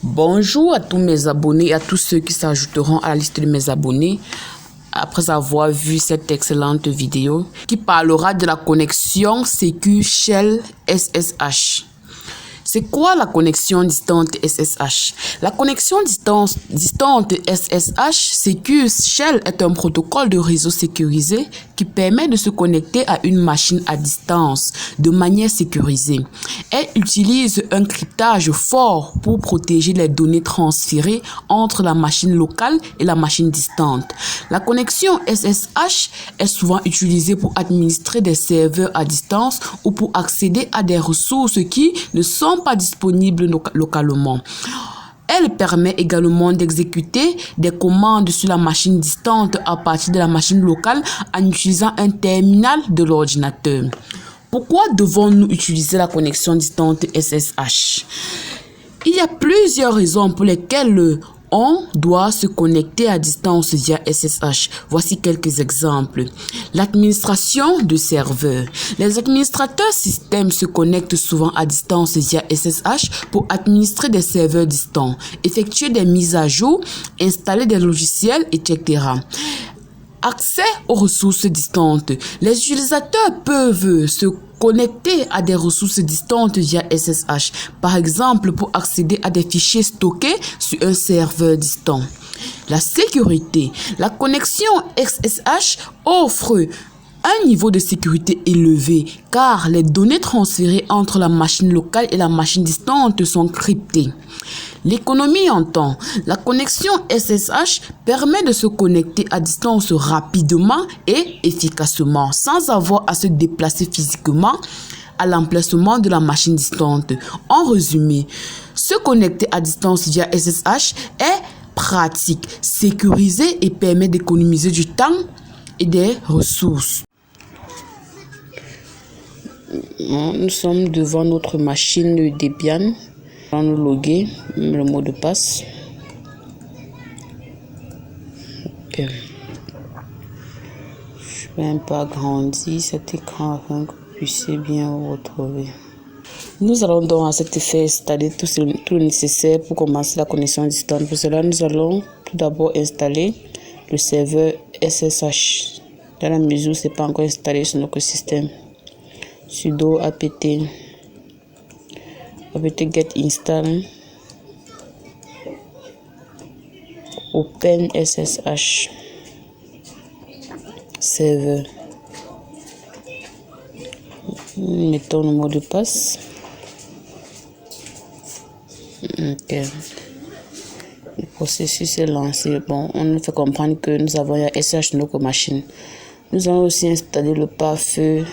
Bonjour à tous mes abonnés et à tous ceux qui s'ajouteront à la liste de mes abonnés après avoir vu cette excellente vidéo qui parlera de la connexion Sécu Shell SSH. C'est quoi la connexion distante SSH? La connexion distante SSH Sécu Shell est un protocole de réseau sécurisé qui permet de se connecter à une machine à distance de manière sécurisée. Elle utilise un cryptage fort pour protéger les données transférées entre la machine locale et la machine distante. La connexion SSH est souvent utilisée pour administrer des serveurs à distance ou pour accéder à des ressources qui ne sont pas disponibles localement. Elle permet également d'exécuter des commandes sur la machine distante à partir de la machine locale en utilisant un terminal de l'ordinateur. Pourquoi devons-nous utiliser la connexion distante SSH? Il y a plusieurs raisons pour lesquelles on doit se connecter à distance via SSH. Voici quelques exemples. L'administration de serveurs. Les administrateurs système se connectent souvent à distance via SSH pour administrer des serveurs distants, effectuer des mises à jour, installer des logiciels, etc. Accès aux ressources distantes. Les utilisateurs peuvent se connecter à des ressources distantes via SSH, par exemple pour accéder à des fichiers stockés sur un serveur distant. La sécurité. La connexion SSH offre un niveau de sécurité élevé car les données transférées entre la machine locale et la machine distante sont cryptées. L'économie en temps. La connexion SSH permet de se connecter à distance rapidement et efficacement sans avoir à se déplacer physiquement à l'emplacement de la machine distante. En résumé, se connecter à distance via SSH est pratique, sécurisé et permet d'économiser du temps et des ressources. Nous sommes devant notre machine Debian. On va nous loguer le mot de passe. Okay. Je vais un peu agrandir cet écran afin que vous puissiez bien vous retrouver. Nous allons donc à cet effet installer tout le nécessaire pour commencer la connexion distante. Pour cela, nous allons tout d'abord installer le serveur SSH. Dans la mesure où ce n'est pas encore installé sur notre système. Sudo apt get install open SSH server. Mettons le mot de passe. Ok. Le processus est lancé. Bon, on nous fait comprendre que nous avons un SSH sur notre machine. Nous allons aussi installer le pare-feu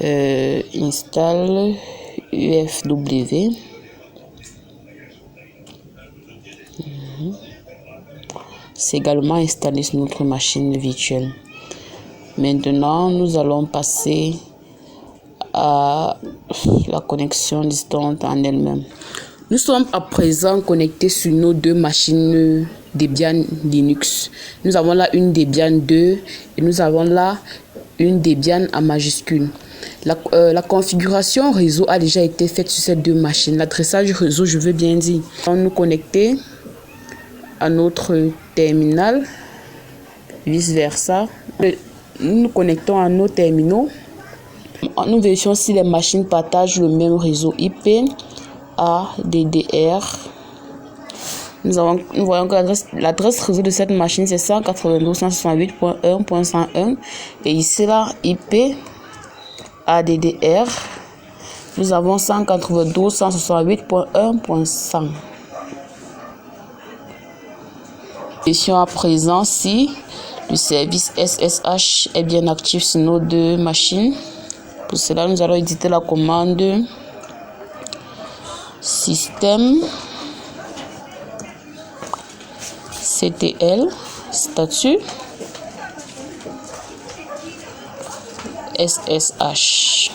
install UFW. C'est également installé sur notre machine virtuelle. Maintenant, nous allons passer à la connexion distante en elle-même. Nous sommes à présent connectés sur nos deux machines Debian Linux. Nous avons là une Debian 2 et nous avons là une Debian en majuscule. La configuration réseau a déjà été faite sur ces deux machines. L'adressage réseau, je veux bien dire. On nous connecter à notre terminal, vice versa. Nous nous connectons à nos terminaux. Nous vérifions si les machines partagent le même réseau IP ADDR. Nous voyons que l'adresse réseau de cette machine c'est 192.168.1.101 et ici là IP ADDR, nous avons 192.168.1.100. Vérifions à présent si le service SSH est bien actif sur nos deux machines. Pour cela, nous allons éditer la commande système ctl statut SSH.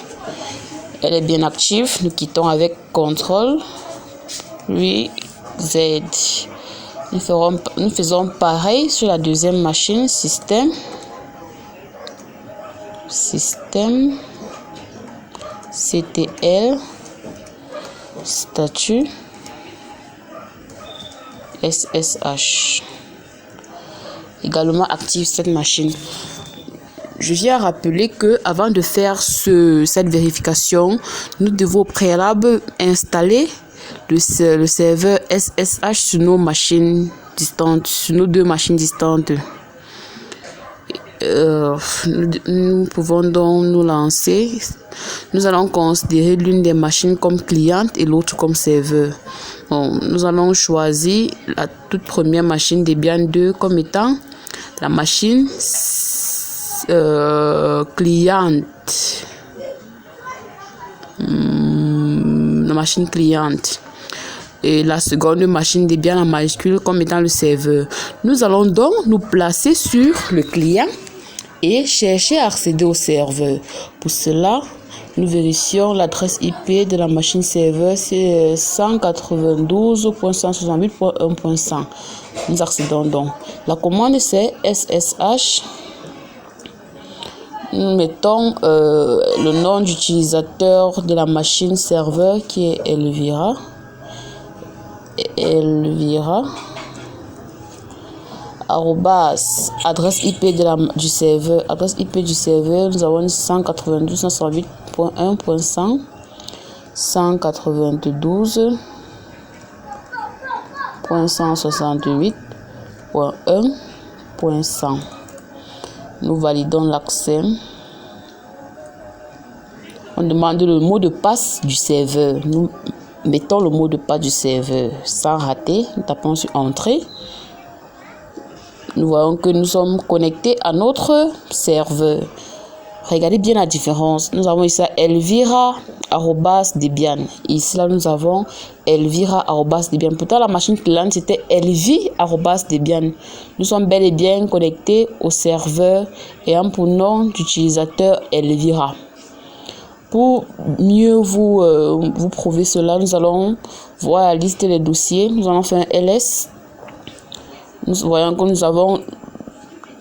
Elle est bien active. Nous quittons avec CTRL puis Z. Nous faisons pareil sur la deuxième machine système ctl statut SSH. Également active cette machine. Je viens rappeler que avant de faire cette vérification, nous devons au préalable installer le serveur SSH sur nos machines distantes, sur nos 2 machines distantes. Nous pouvons donc nous lancer. Nous allons considérer l'une des machines comme cliente et l'autre comme serveur. Bon, nous allons choisir la toute première machine Debian 2 comme étant la machine cliente. La machine cliente. Et la seconde machine Debian en majuscule comme étant le serveur. Nous allons donc nous placer sur le client et chercher à accéder au serveur. Pour cela, nous vérifions l'adresse IP de la machine serveur, c'est 192.168.1.100. Nous accédons donc. La commande c'est SSH. Nous mettons le nom d'utilisateur de la machine serveur qui est Elvira. Adresse IP du serveur. Adresse IP du serveur, nous avons 192.168.1.100. 192.168.1.100. Nous validons l'accès. On demande le mot de passe du serveur. Nous mettons le mot de passe du serveur sans rater. Nous tapons sur Entrée. Nous voyons que nous sommes connectés à notre serveur. Regardez bien la différence. Nous avons ici Elvira@Debian. Ici, là, nous avons Elvira@Debian. Pourtant, la machine cliente, c'était Elvi@Debian. Nous sommes bel et bien connectés au serveur ayant pour nom d'utilisateur Elvira. Pour mieux vous prouver cela, nous allons voir la liste des dossiers. Nous allons faire un ls. Nous voyons que nous avons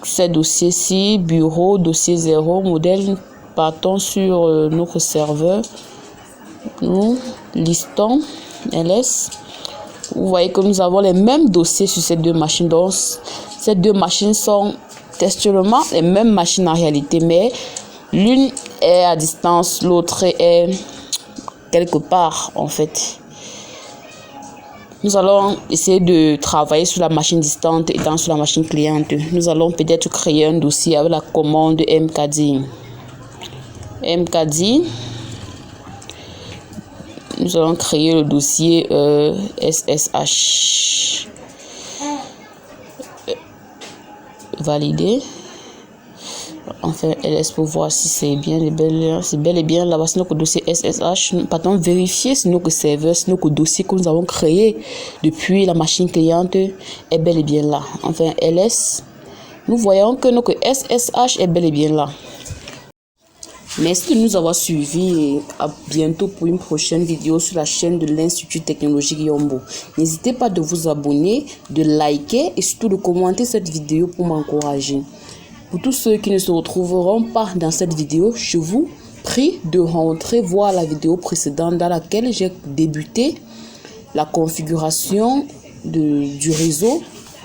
ces dossiers-ci, bureau, dossier 0, modèle. Partons sur notre serveur. Nous listons ls. Vous voyez que nous avons les mêmes dossiers sur ces 2 machines. Donc, ces 2 machines sont textuellement les mêmes machines en réalité, mais l'une est à distance, l'autre est quelque part en fait. Nous allons essayer de travailler sur la machine distante étant sur la machine cliente. Nous allons peut-être créer un dossier avec la commande mkdir. Nous allons créer le dossier SSH. Valider. Enfin, ls pour voir si c'est bien c'est bel et bien là-bas. C'est notre dossier SSH. Partons vérifier si notre serveur, si notre dossier que nous avons créé depuis la machine cliente est bel et bien là. Enfin, ls. Nous voyons que notre SSH est bel et bien là. Merci de nous avoir suivis et à bientôt pour une prochaine vidéo sur la chaîne de l'Institut technologique Yombo. N'hésitez pas de vous abonner, de liker et surtout de commenter cette vidéo pour m'encourager. Pour tous ceux qui ne se retrouveront pas dans cette vidéo, je vous prie de rentrer voir la vidéo précédente dans laquelle j'ai débuté la configuration du réseau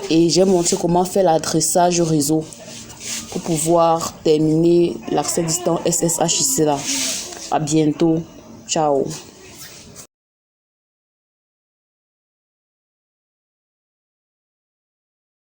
et j'ai montré comment faire l'adressage réseau pour pouvoir terminer l'accès distant SSH ici là. À bientôt. Ciao.